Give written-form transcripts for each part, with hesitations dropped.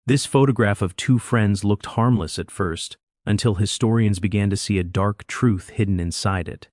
This photograph of two friends looked harmless at first, until historians began to see a dark truth hidden inside it.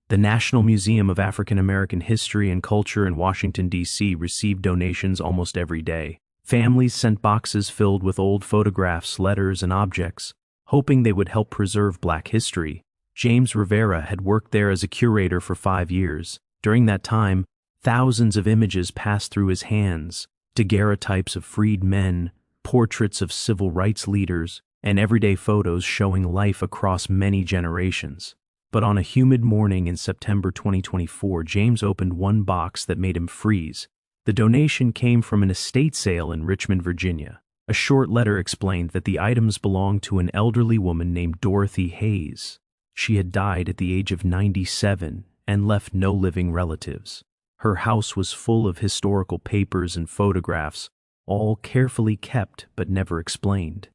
The National Museum of African American History and Culture in Washington, D.C. received donations almost every day. Families sent boxes filled with old photographs, letters, and objects, hoping they would help preserve Black history. James Rivera had worked there as a curator for 5 years. During that time, thousands of images passed through his hands: daguerreotypes of freed men, portraits of civil rights leaders, and everyday photos showing life across many generations. But on a humid morning in September 2024, James opened one box that made him freeze. The donation came from an estate sale in Richmond, Virginia. A short letter explained that the items belonged to an elderly woman named Dorothy Hayes. She had died at the age of 97 and left no living relatives. Her house was full of historical papers and photographs, all carefully kept but never explained.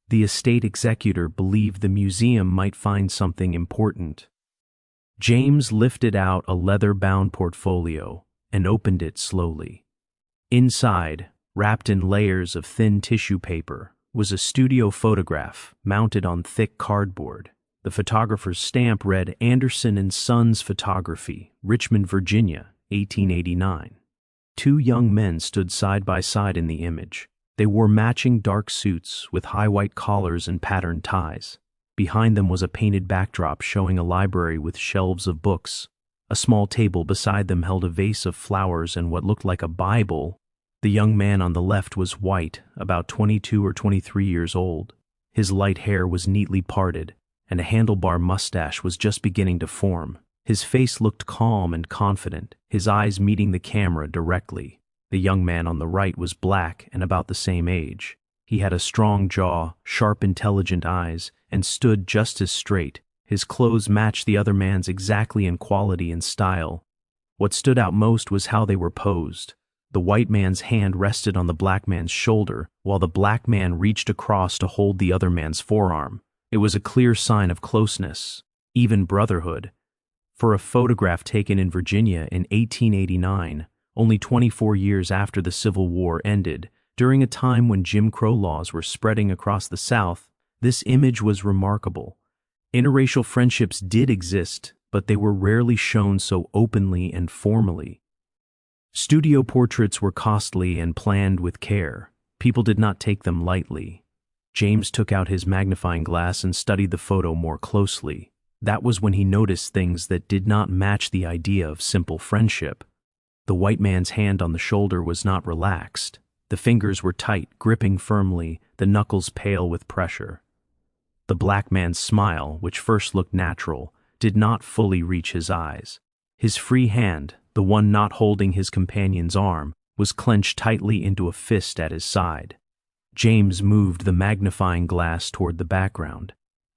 The estate executor believed the museum might find something important. James lifted out a leather-bound portfolio and opened it slowly. Inside, wrapped in layers of thin tissue paper, was a studio photograph mounted on thick cardboard. The photographer's stamp read Anderson & Sons Photography, Richmond, Virginia, 1889. Two young men stood side by side in the image. They wore matching dark suits with high white collars and patterned ties. Behind them was a painted backdrop showing a library with shelves of books. A small table beside them held a vase of flowers and what looked like a Bible. The young man on the left was white, about 22 or 23 years old. His light hair was neatly parted, and a handlebar mustache was just beginning to form. His face looked calm and confident, his eyes meeting the camera directly. The young man on the right was black and about the same age. He had a strong jaw, sharp, intelligent eyes, and stood just as straight. His clothes matched the other man's exactly in quality and style. What stood out most was how they were posed. The white man's hand rested on the black man's shoulder, while the black man reached across to hold the other man's forearm. It was a clear sign of closeness, even brotherhood. For a photograph taken in Virginia in 1889, only 24 years after the Civil War ended, during a time when Jim Crow laws were spreading across the South, this image was remarkable. Interracial friendships did exist, but they were rarely shown so openly and formally. Studio portraits were costly and planned with care. People did not take them lightly. James took out his magnifying glass and studied the photo more closely. That was when he noticed things that did not match the idea of simple friendship. The white man's hand on the shoulder was not relaxed. The fingers were tight, gripping firmly, the knuckles pale with pressure. The black man's smile, which first looked natural, did not fully reach his eyes. His free hand, the one not holding his companion's arm, was clenched tightly into a fist at his side. James moved the magnifying glass toward the background.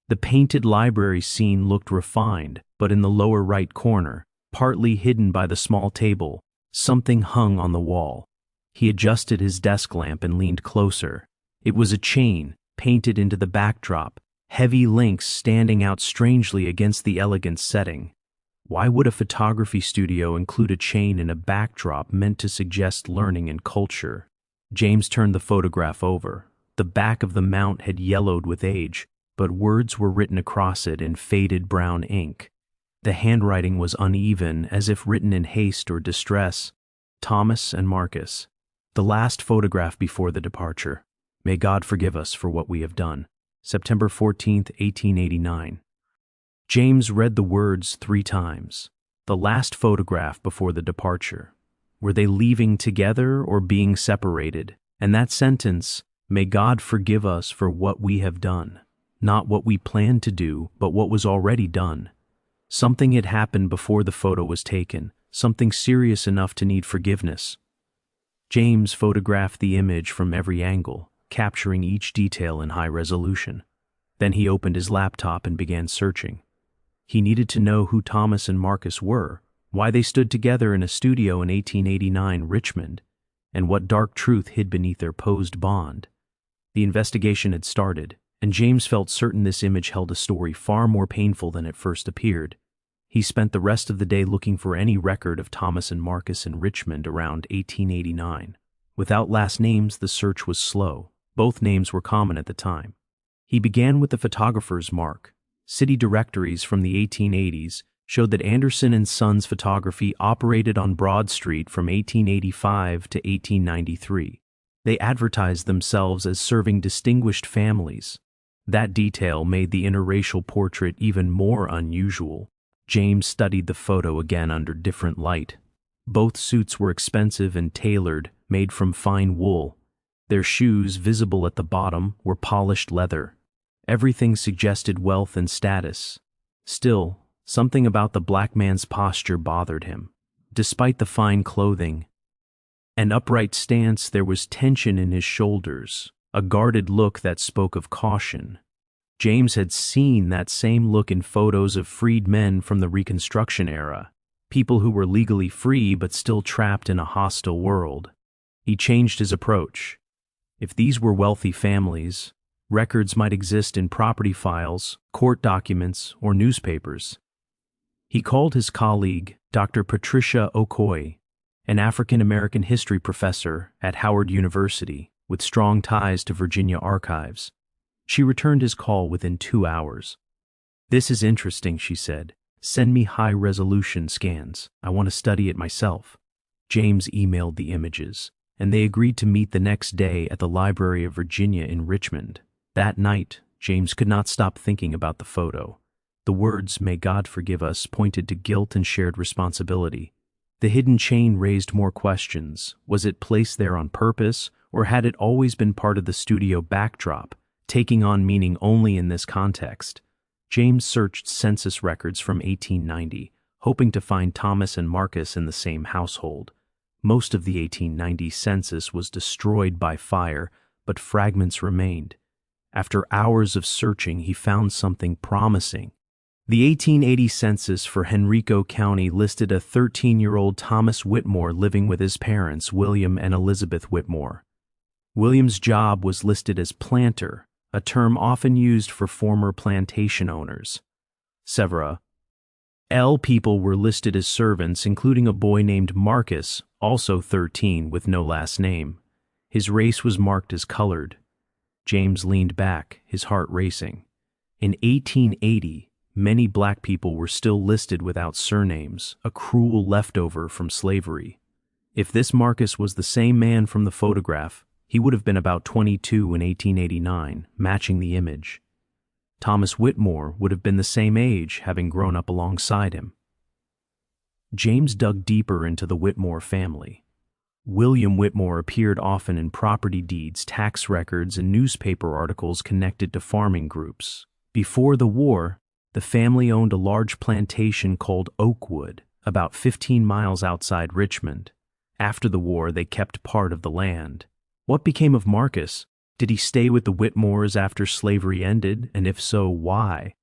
The painted library scene looked refined, but in the lower right corner, partly hidden by the small table, something hung on the wall. He adjusted his desk lamp and leaned closer. It was a chain, painted into the backdrop, heavy links standing out strangely against the elegant setting. Why would a photography studio include a chain in a backdrop meant to suggest learning and culture? James turned the photograph over. The back of the mount had yellowed with age, but words were written across it in faded brown ink. The handwriting was uneven, as if written in haste or distress. Thomas and Marcus. The last photograph before the departure. May God forgive us for what we have done. September 14th, 1889. James read the words 3 times. The last photograph before the departure. Were they leaving together or being separated? And that sentence, may God forgive us for what we have done. Not what we planned to do, but what was already done. Something had happened before the photo was taken, something serious enough to need forgiveness. James photographed the image from every angle, capturing each detail in high resolution. Then he opened his laptop and began searching. He needed to know who Thomas and Marcus were, why they stood together in a studio in 1889 Richmond, and what dark truth hid beneath their posed bond. The investigation had started, and James felt certain this image held a story far more painful than it first appeared. He spent the rest of the day looking for any record of Thomas and Marcus in Richmond around 1889. Without last names, the search was slow, Both names were common at the time. He began with the photographer's mark. City directories from the 1880s showed that Anderson and Sons Photography operated on Broad Street from 1885 to 1893. They advertised themselves as serving distinguished families. That detail made the interracial portrait even more unusual. James studied the photo again under different light. Both suits were expensive and tailored, made from fine wool. Their shoes, visible at the bottom, were polished leather. Everything suggested wealth and status. Still, something about the black man's posture bothered him. Despite the fine clothing and upright stance, there was tension in his shoulders, a guarded look that spoke of caution. James had seen that same look in photos of freed men from the Reconstruction era, people who were legally free but still trapped in a hostile world. He changed his approach. If these were wealthy families, records might exist in property files, court documents, or newspapers. He called his colleague, Dr. Patricia Okoye, an African-American history professor at Howard University with strong ties to Virginia archives. She returned his call within 2 hours. "This is interesting," she said. "Send me high-resolution scans. I want to study it myself." James emailed the images, and they agreed to meet the next day at the Library of Virginia in Richmond. That night, James could not stop thinking about the photo. The words, "May God forgive us," pointed to guilt and shared responsibility. The hidden chain raised more questions. Was it placed there on purpose, or had it always been part of the studio backdrop, taking on meaning only in this context? James searched census records from 1890, hoping to find Thomas and Marcus in the same household. Most of the 1890 census was destroyed by fire, but fragments remained. After hours of searching, he found something promising. The 1880 census for Henrico County listed a 13-year-old Thomas Whitmore living with his parents, William and Elizabeth Whitmore. William's job was listed as planter, a term often used for former plantation owners. Several people were listed as servants, including a boy named Marcus, also 13, with no last name. His race was marked as colored. James leaned back, his heart racing. In 1880, many black people were still listed without surnames, a cruel leftover from slavery. If this Marcus was the same man from the photograph, he would have been about 22 in 1889, matching the image. Thomas Whitmore would have been the same age, having grown up alongside him. James dug deeper into the Whitmore family. William Whitmore appeared often in property deeds, tax records, and newspaper articles connected to farming groups. Before the war, the family owned a large plantation called Oakwood, about 15 miles outside Richmond. After the war, they kept part of the land. What became of Marcus? Did he stay with the Whitmores after slavery ended, and if so, why?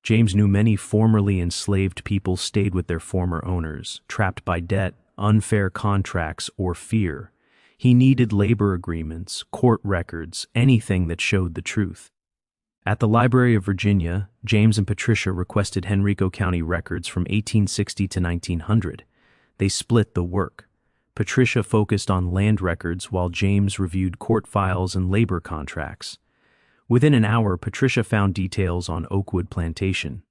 James knew many formerly enslaved people stayed with their former owners, trapped by debt, unfair contracts, or fear. He needed labor agreements, court records, anything that showed the truth. At the Library of Virginia, James and Patricia requested Henrico County records from 1860 to 1900. They split the work. Patricia focused on land records while James reviewed court files and labor contracts. Within an hour, Patricia found details on Oakwood Plantation.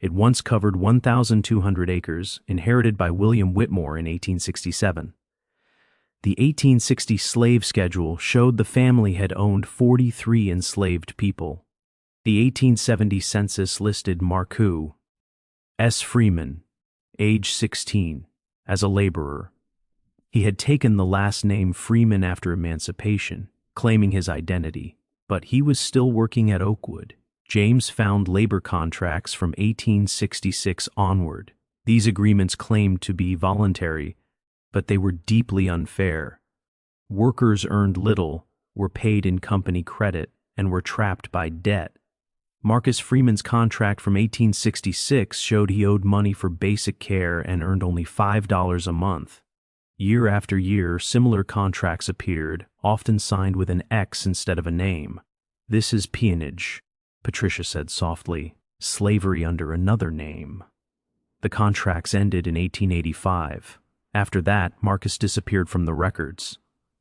It once covered 1,200 acres, inherited by William Whitmore in 1867. The 1860 slave schedule showed the family had owned 43 enslaved people. The 1870 census listed Marcus S. Freeman, age 16, as a laborer. He had taken the last name Freeman after emancipation, claiming his identity, but he was still working at Oakwood. James found labor contracts from 1866 onward. These agreements claimed to be voluntary, but they were deeply unfair. Workers earned little, were paid in company credit, and were trapped by debt. Marcus Freeman's contract from 1866 showed he owed money for basic care and earned only $5 a month. Year after year, similar contracts appeared, often signed with an X instead of a name. "This is peonage," Patricia said softly, "slavery under another name." The contracts ended in 1885. After that, Marcus disappeared from the records.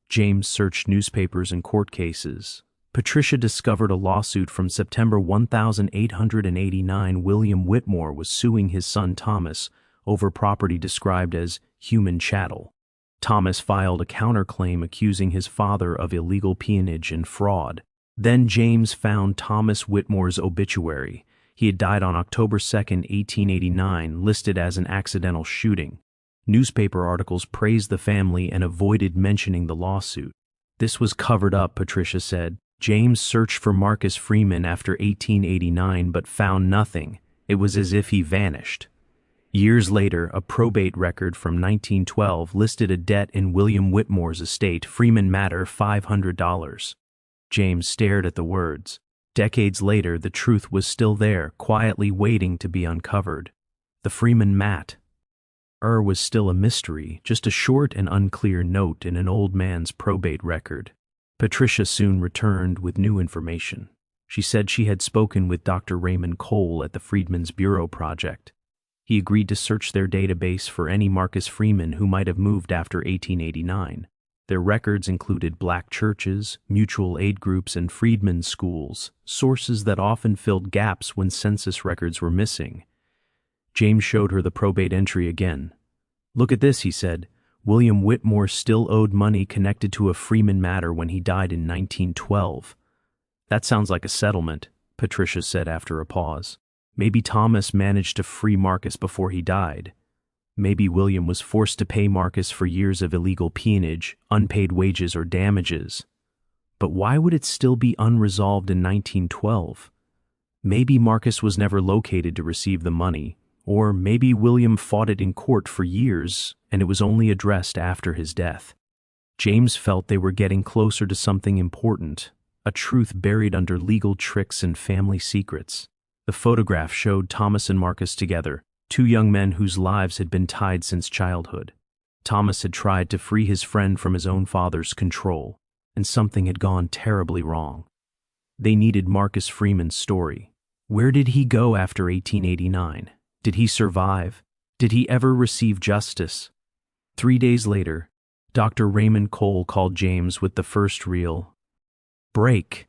James searched newspapers and court cases. Patricia discovered a lawsuit from September 1889. William Whitmore was suing his son Thomas over property described as human chattel. Thomas filed a counterclaim accusing his father of illegal peonage and fraud. Then James found Thomas Whitmore's obituary. He had died on October 2, 1889, listed as an accidental shooting. Newspaper articles praised the family and avoided mentioning the lawsuit. This was covered up, Patricia said. James searched for Marcus Freeman after 1889 but found nothing. It was as if he vanished. Years later, a probate record from 1912 listed a debt in William Whitmore's estate, Freeman Matter, $500. James stared at the words. Decades later, the truth was still there, quietly waiting to be uncovered. The Freeman Matter was still a mystery, just a short and unclear note in an old man's probate record. Patricia soon returned with new information. She said she had spoken with Dr. Raymond Cole at the Freedmen's Bureau Project. He agreed to search their database for any Marcus Freeman who might have moved after 1889. Their records included black churches, mutual aid groups, and freedmen's schools, sources that often filled gaps when census records were missing. James showed her the probate entry again. "Look at this," he said. "William Whitmore still owed money connected to a Freeman matter when he died in 1912. "That sounds like a settlement," Patricia said after a pause. "Maybe Thomas managed to free Marcus before he died. Maybe William was forced to pay Marcus for years of illegal peonage, unpaid wages, or damages. But why would it still be unresolved in 1912? Maybe Marcus was never located to receive the money, or maybe William fought it in court for years and it was only addressed after his death." James felt they were getting closer to something important, a truth buried under legal tricks and family secrets. The photograph showed Thomas and Marcus together, two young men whose lives had been tied since childhood. Thomas had tried to free his friend from his own father's control, and something had gone terribly wrong. They needed Marcus Freeman's story. Where did he go after 1889? Did he survive? Did he ever receive justice? 3 days later, Dr. Raymond Cole called James with the first real break.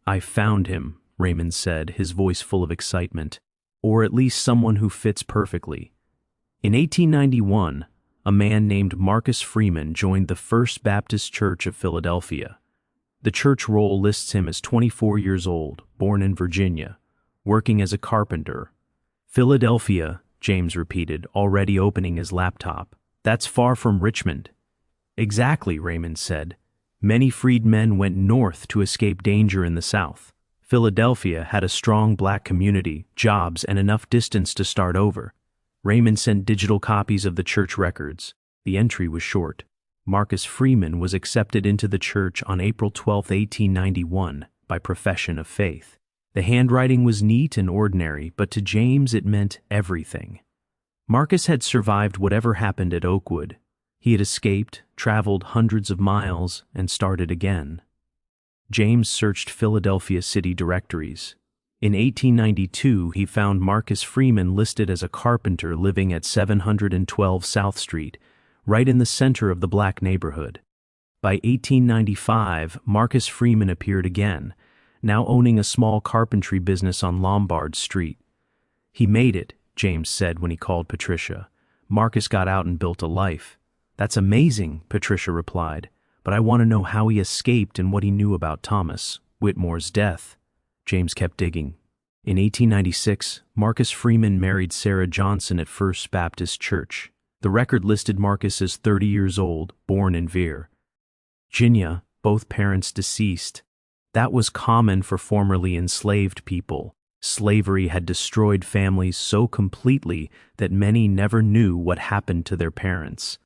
"I found him," Raymond said, his voice full of excitement. "Or at least someone who fits perfectly." In 1891, a man named Marcus Freeman joined the First Baptist Church of Philadelphia. The church roll lists him as 24 years old, born in Virginia, working as a carpenter. "Philadelphia," James repeated, already opening his laptop. "That's far from Richmond." "Exactly," Raymond said. "Many freedmen went north to escape danger in the South. Philadelphia had a strong black community, jobs, and enough distance to start over." Raymond sent digital copies of the church records. The entry was short. Marcus Freeman was accepted into the church on April 12, 1891, by profession of faith. The handwriting was neat and ordinary, but to James it meant everything. Marcus had survived whatever happened at Oakwood. He had escaped, traveled hundreds of miles, and started again. James searched Philadelphia city directories. In 1892, he found Marcus Freeman listed as a carpenter living at 712 South Street, right in the center of the black neighborhood. By 1895, Marcus Freeman appeared again, now owning a small carpentry business on Lombard Street. "He made it," James said when he called Patricia. "Marcus got out and built a life." "That's amazing," Patricia replied. "But I want to know how he escaped and what he knew about Thomas Whitmore's death." James kept digging. In 1896, Marcus Freeman married Sarah Johnson at First Baptist Church. The record listed Marcus as 30 years old, born in Virginia, both parents deceased. That was common for formerly enslaved people. Slavery had destroyed families so completely that many never knew what happened to their parents.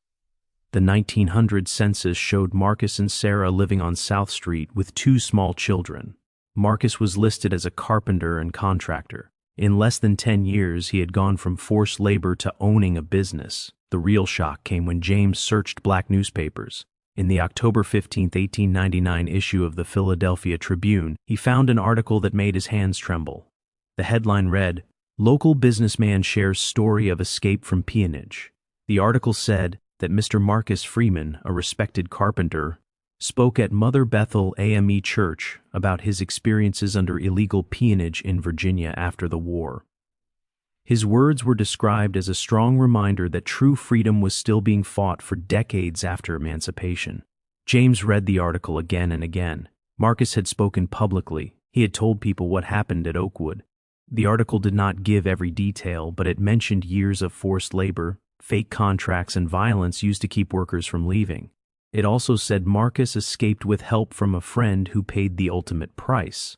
The 1900 census showed Marcus and Sarah living on South Street with 2 small children. Marcus was listed as a carpenter and contractor. In less than 10 years, he had gone from forced labor to owning a business. The real shock came when James searched black newspapers. In the October 15, 1899 issue of the Philadelphia Tribune, he found an article that made his hands tremble. The headline read, "Local businessman shares story of escape from peonage." The article said that Mr. Marcus Freeman, a respected carpenter, spoke at Mother Bethel AME Church about his experiences under illegal peonage in Virginia after the war. His words were described as a strong reminder that true freedom was still being fought for decades after emancipation. James read the article again and again. Marcus had spoken publicly. He had told people what happened at Oakwood. The article did not give every detail, but it mentioned years of forced labor, fake contracts, and violence used to keep workers from leaving. It also said Marcus escaped with help from a friend who paid the ultimate price.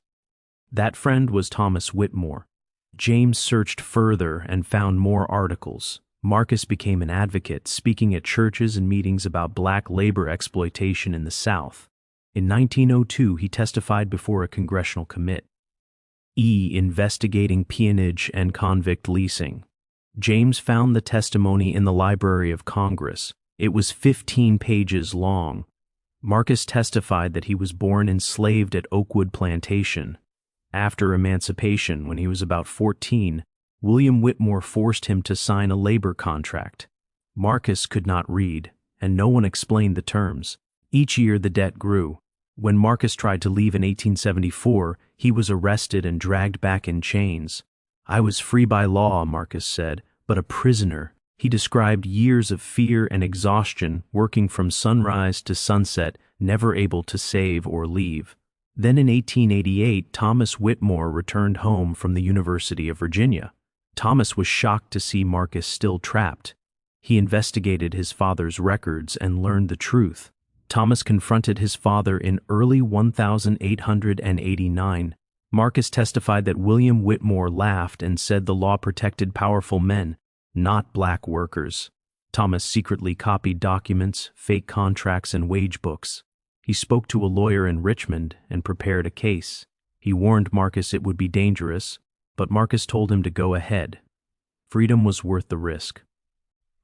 That friend was Thomas Whitmore. James searched further and found more articles. Marcus became an advocate, speaking at churches and meetings about black labor exploitation in the South. In 1902, he testified before a congressional committee, investigating peonage and convict leasing. James found the testimony in the Library of Congress. It was 15 pages long. Marcus testified that he was born enslaved at Oakwood Plantation. After emancipation, when he was about 14, William Whitmore forced him to sign a labor contract. Marcus could not read, and no one explained the terms. Each year the debt grew. When Marcus tried to leave in 1874, he was arrested and dragged back in chains. "I was free by law," Marcus said, "but a prisoner." He described years of fear and exhaustion, working from sunrise to sunset, never able to save or leave. Then in 1888, Thomas Whitmore returned home from the University of Virginia. Thomas was shocked to see Marcus still trapped. He investigated his father's records and learned the truth. Thomas confronted his father in early 1889. Marcus testified that William Whitmore laughed and said the law protected powerful men, not black workers. Thomas secretly copied documents, fake contracts, and wage books. He spoke to a lawyer in Richmond and prepared a case. He warned Marcus it would be dangerous, but Marcus told him to go ahead. Freedom was worth the risk.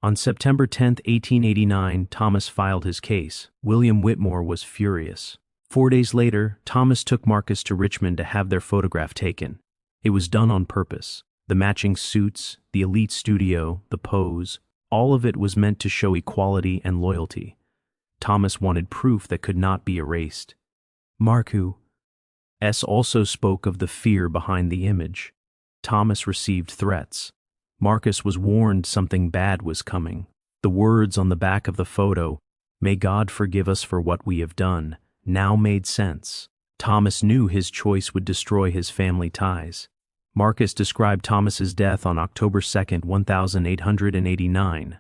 On September 10, 1889, Thomas filed his case. William Whitmore was furious. 4 days later, Thomas took Marcus to Richmond to have their photograph taken. It was done on purpose. The matching suits, the elite studio, the pose, all of it was meant to show equality and loyalty. Thomas wanted proof that could not be erased. Marcus also spoke of the fear behind the image. Thomas received threats. Marcus was warned something bad was coming. The words on the back of the photo, "May God forgive us for what we have done," now made sense. Thomas knew his choice would destroy his family ties. Marcus described Thomas's death on October 2, 1889.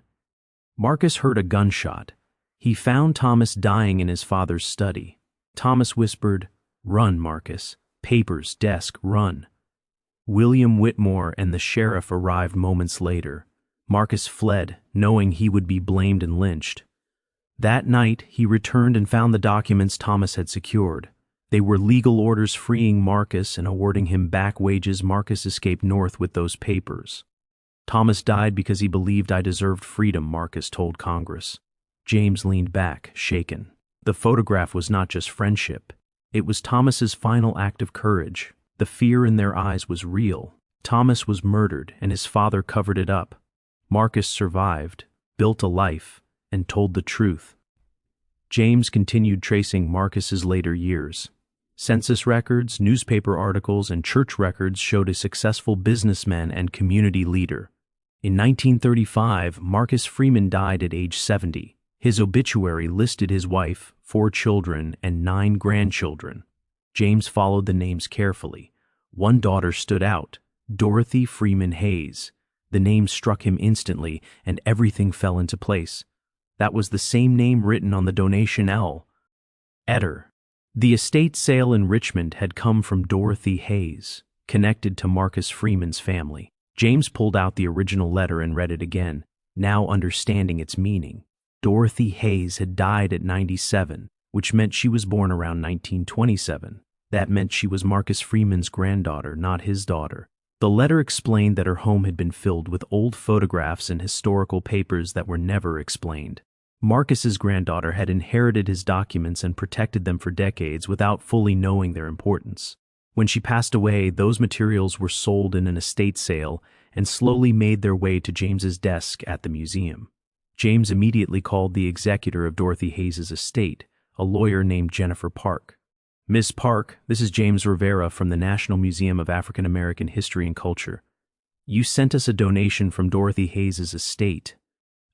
Marcus heard a gunshot. He found Thomas dying in his father's study. Thomas whispered, "Run, Marcus. Papers, desk, run." William Whitmore and the sheriff arrived moments later. Marcus fled, knowing he would be blamed and lynched. That night, he returned and found the documents Thomas had secured. They were legal orders freeing Marcus and awarding him back wages. Marcus escaped north with those papers. "Thomas died because he believed I deserved freedom," Marcus told Congress. James leaned back, shaken. The photograph was not just friendship. It was Thomas's final act of courage. The fear in their eyes was real. Thomas was murdered, and his father covered it up. Marcus survived, built a life, and told the truth. James continued tracing Marcus's later years. Census records, newspaper articles, and church records showed a successful businessman and community leader. In 1935, Marcus Freeman died at age 70. His obituary listed his wife, 4 children, and 9 grandchildren. James followed the names carefully. One daughter stood out, Dorothy Freeman Hayes. The name struck him instantly, and everything fell into place. That was the same name written on the donation letter. The estate sale in Richmond had come from Dorothy Hayes, connected to Marcus Freeman's family. James pulled out the original letter and read it again, now understanding its meaning. Dorothy Hayes had died at 97, which meant she was born around 1927. That meant she was Marcus Freeman's granddaughter, not his daughter. The letter explained that her home had been filled with old photographs and historical papers that were never explained. Marcus's granddaughter had inherited his documents and protected them for decades without fully knowing their importance. When she passed away, those materials were sold in an estate sale and slowly made their way to James's desk at the museum. James immediately called the executor of Dorothy Hayes's estate, a lawyer named Jennifer Park. "Miss Park, this is James Rivera from the National Museum of African American History and Culture. You sent us a donation from Dorothy Hayes's estate.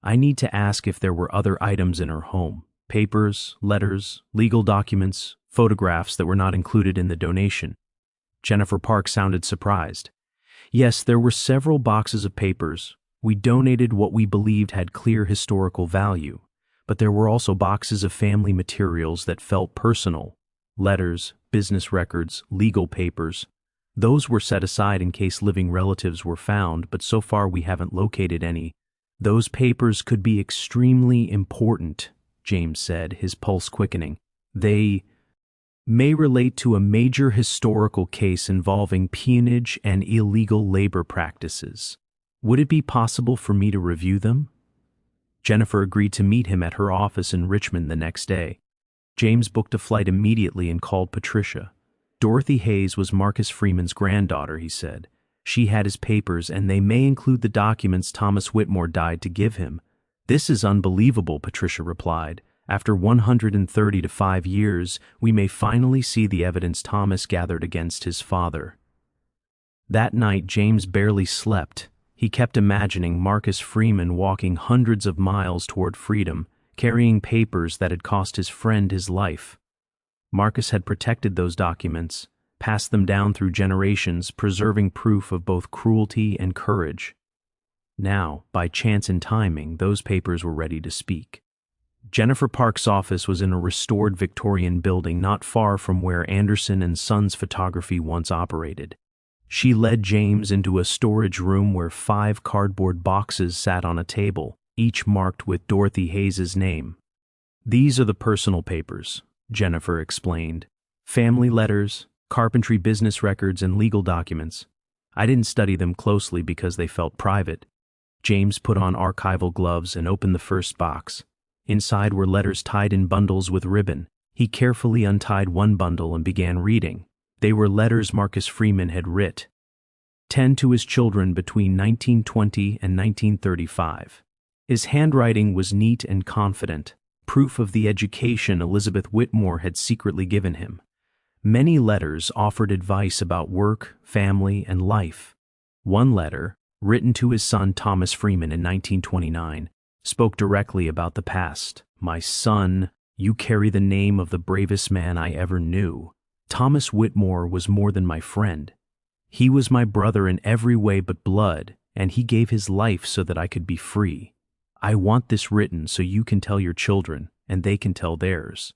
I need to ask if there were other items in her home, papers, letters, legal documents, photographs that were not included in the donation." Jennifer Park sounded surprised. "Yes, there were several boxes of papers. We donated what we believed had clear historical value, but there were also boxes of family materials that felt personal. Letters, business records, legal papers. Those were set aside in case living relatives were found, but so far we haven't located any. Those papers could be extremely important," James said, his pulse quickening. "They may relate to a major historical case involving peonage and illegal labor practices. Would it be possible for me to review them?" Jennifer agreed to meet him at her office in Richmond the next day. James booked a flight immediately and called Patricia. "Dorothy Hayes was Marcus Freeman's granddaughter," he said. "She had his papers, and they may include the documents Thomas Whitmore died to give him." "This is unbelievable," Patricia replied. "After 135 years, we may finally see the evidence Thomas gathered against his father." That night, James barely slept. He kept imagining Marcus Freeman walking hundreds of miles toward freedom, carrying papers that had cost his friend his life. Marcus had protected those documents, passed them down through generations, preserving proof of both cruelty and courage. Now, by chance and timing, those papers were ready to speak. Jennifer Park's office was in a restored Victorian building not far from where Anderson and Sons Photography once operated. She led James into a storage room where 5 cardboard boxes sat on a table, each marked with Dorothy Hayes's name. "These are the personal papers," Jennifer explained. "Family letters, carpentry business records, and legal documents. I didn't study them closely because they felt private." James put on archival gloves and opened the first box. Inside were letters tied in bundles with ribbon. He carefully untied one bundle and began reading. They were letters Marcus Freeman had writ. 10 to his children between 1920 and 1935. His handwriting was neat and confident, proof of the education Elizabeth Whitmore had secretly given him. Many letters offered advice about work, family, and life. One letter, written to his son Thomas Freeman in 1929, spoke directly about the past. "My son, you carry the name of the bravest man I ever knew. Thomas Whitmore was more than my friend. He was my brother in every way but blood, and he gave his life so that I could be free. I want this written so you can tell your children, and they can tell theirs.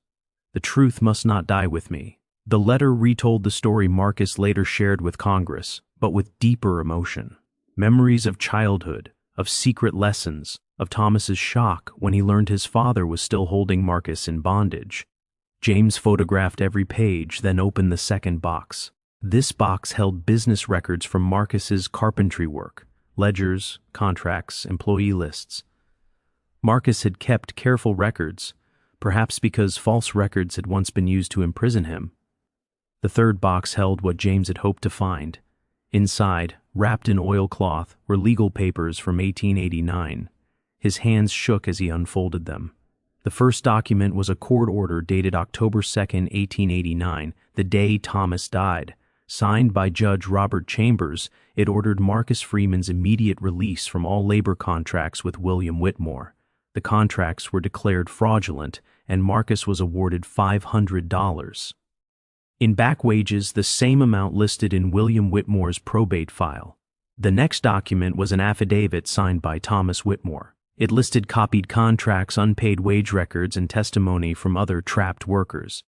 The truth must not die with me." The letter retold the story Marcus later shared with Congress, but with deeper emotion. Memories of childhood, of secret lessons, of Thomas's shock when he learned his father was still holding Marcus in bondage. James photographed every page, then opened the second box. This box held business records from Marcus's carpentry work, ledgers, contracts, employee lists. Marcus had kept careful records, perhaps because false records had once been used to imprison him. The third box held what James had hoped to find. Inside, wrapped in oilcloth, were legal papers from 1889. His hands shook as he unfolded them. The first document was a court order dated October 2, 1889, the day Thomas died. Signed by Judge Robert Chambers, it ordered Marcus Freeman's immediate release from all labor contracts with William Whitmore. The contracts were declared fraudulent, and Marcus was awarded $500. In back wages, the same amount listed in William Whitmore's probate file. The next document was an affidavit signed by Thomas Whitmore. It listed copied contracts, unpaid wage records, and testimony from other trapped workers.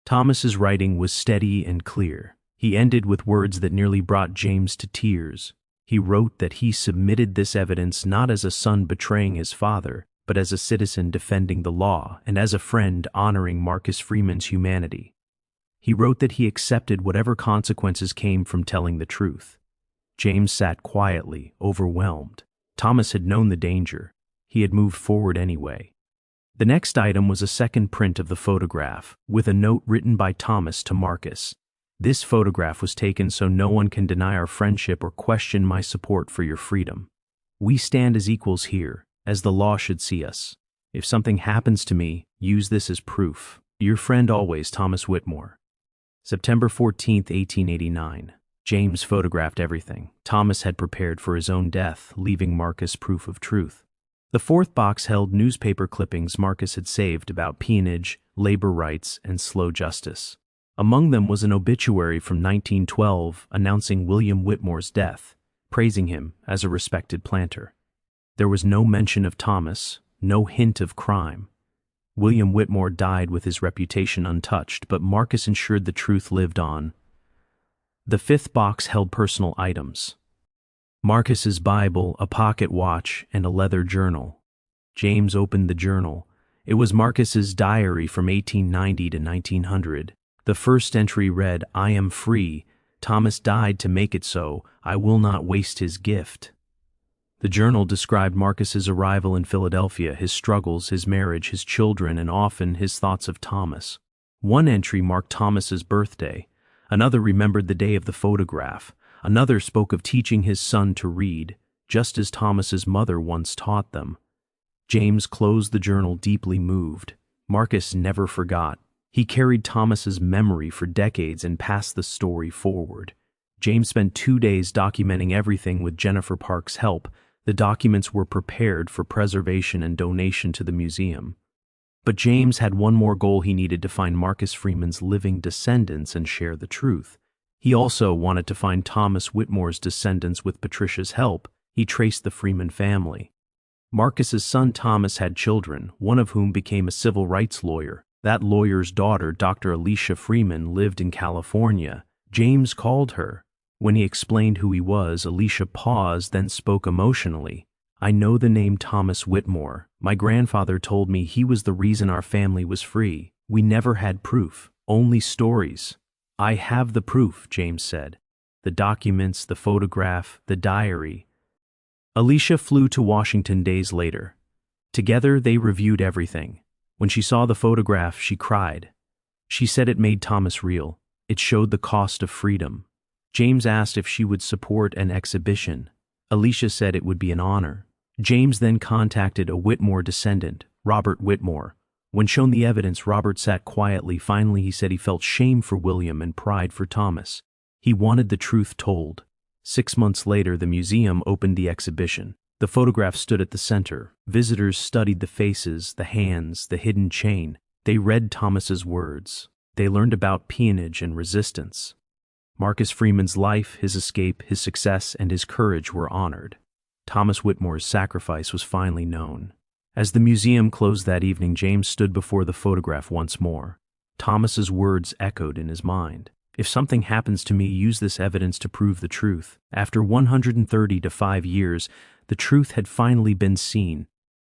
Thomas's writing was steady and clear. He ended with words that nearly brought James to tears. He wrote that he submitted this evidence not as a son betraying his father, but as a citizen defending the law and as a friend honoring Marcus Freeman's humanity. He wrote that he accepted whatever consequences came from telling the truth. James sat quietly, overwhelmed. Thomas had known the danger. He had moved forward anyway. The next item was a second print of the photograph, with a note written by Thomas to Marcus. "This photograph was taken so no one can deny our friendship or question my support for your freedom. We stand as equals here, as the law should see us. If something happens to me, use this as proof. Your friend always, Thomas Whitmore. September 14, 1889. James photographed everything. Thomas had prepared for his own death, leaving Marcus proof of truth. The fourth box held newspaper clippings Marcus had saved about peonage, labor rights, and slow justice. Among them was an obituary from 1912 announcing William Whitmore's death, praising him as a respected planter. There was no mention of Thomas, no hint of crime. William Whitmore died with his reputation untouched, but Marcus ensured the truth lived on. The fifth box held personal items: Marcus's Bible, a pocket watch, and a leather journal. James opened the journal. It was Marcus's diary from 1890 to 1900. The first entry read, "I am free. Thomas died to make it so. I will not waste his gift." The journal described Marcus's arrival in Philadelphia, his struggles, his marriage, his children, and often his thoughts of Thomas. One entry marked Thomas's birthday. Another remembered the day of the photograph. Another spoke of teaching his son to read, just as Thomas's mother once taught them. James closed the journal deeply moved. Marcus never forgot. He carried Thomas's memory for decades and passed the story forward. James spent 2 days documenting everything with Jennifer Park's help. The documents were prepared for preservation and donation to the museum. But James had one more goal: he needed to find Marcus Freeman's living descendants and share the truth. He also wanted to find Thomas Whitmore's descendants. With Patricia's help, he traced the Freeman family. Marcus's son Thomas had children, one of whom became a civil rights lawyer. That lawyer's daughter, Dr. Alicia Freeman, lived in California. James called her. When he explained who he was, Alicia paused, then spoke emotionally. "I know the name Thomas Whitmore. My grandfather told me he was the reason our family was free. We never had proof, only stories." "I have the proof," James said. "The documents, the photograph, the diary." Alicia flew to Washington days later. Together they reviewed everything. When she saw the photograph, she cried. She said it made Thomas real. It showed the cost of freedom. James asked if she would support an exhibition. Alicia said it would be an honor. James then contacted a Whitmore descendant, Robert Whitmore. When shown the evidence, Robert sat quietly. Finally, he said he felt shame for William and pride for Thomas. He wanted the truth told. 6 months later, the museum opened the exhibition. The photograph stood at the center. Visitors studied the faces, the hands, the hidden chain. They read Thomas's words. They learned about peonage and resistance. Marcus Freeman's life, his escape, his success, and his courage were honored. Thomas Whitmore's sacrifice was finally known. As the museum closed that evening, James stood before the photograph once more. Thomas's words echoed in his mind. "If something happens to me, use this evidence to prove the truth." After 135 years, the truth had finally been seen.